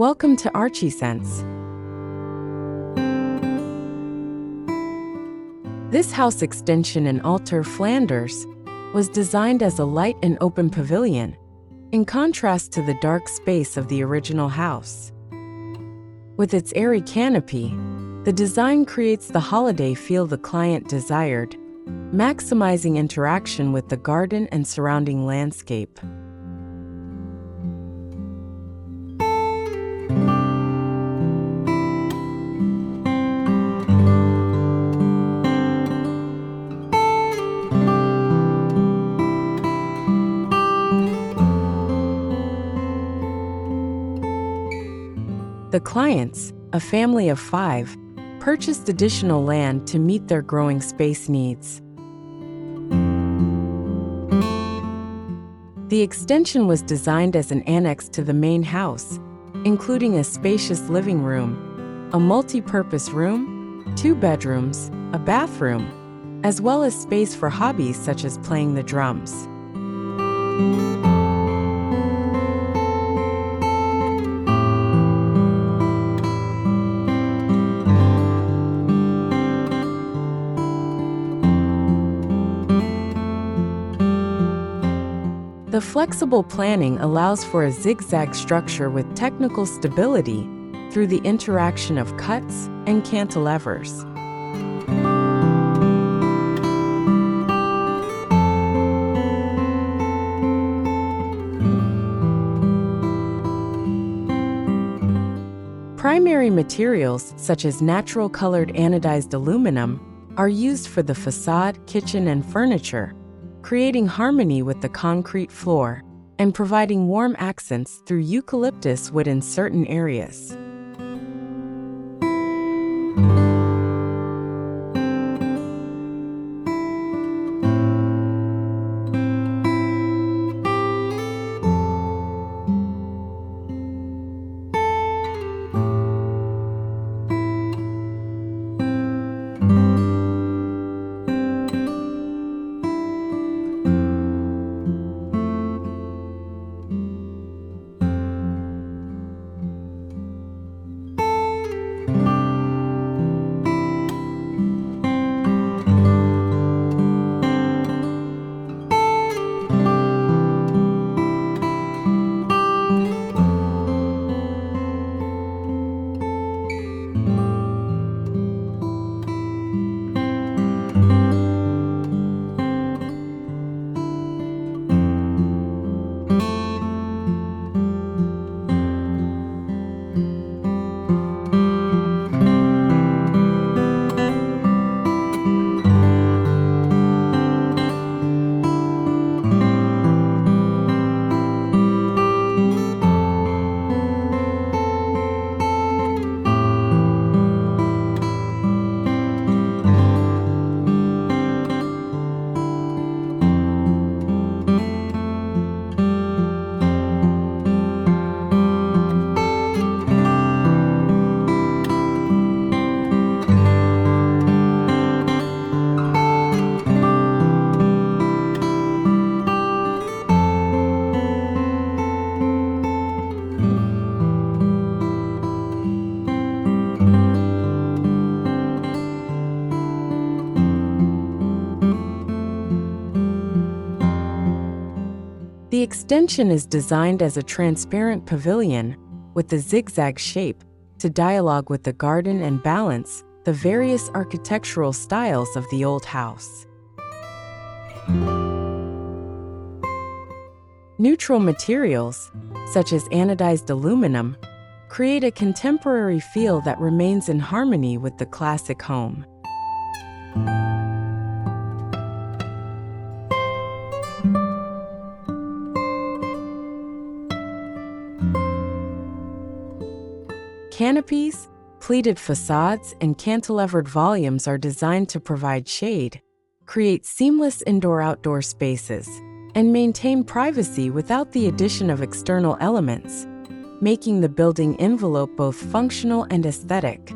Welcome to Archiesense. This house extension in Aalter, Flanders, was designed as a light and open pavilion, in contrast to the dark space of the original house. With its airy canopy, the design creates the holiday feel the client desired, maximizing interaction with the garden and surrounding landscape. The clients, a family of 5, purchased additional land to meet their growing space needs. The extension was designed as an annex to the main house, including a spacious living room, a multi-purpose room, 2 bedrooms, a bathroom, as well as space for hobbies such as playing the drums. The flexible planning allows for a zigzag structure with technical stability through the interaction of cuts and cantilevers. Primary materials such as natural-colored anodized aluminum are used for the facade, kitchen, and furniture, creating harmony with the concrete floor and providing warm accents through eucalyptus wood in certain areas. The extension is designed as a transparent pavilion with a zigzag shape to dialogue with the garden and balance the various architectural styles of the old house. Neutral materials, such as anodized aluminum, create a contemporary feel that remains in harmony with the classic home. Canopies, pleated facades, and cantilevered volumes are designed to provide shade, create seamless indoor-outdoor spaces, and maintain privacy without the addition of external elements, making the building envelope both functional and aesthetic.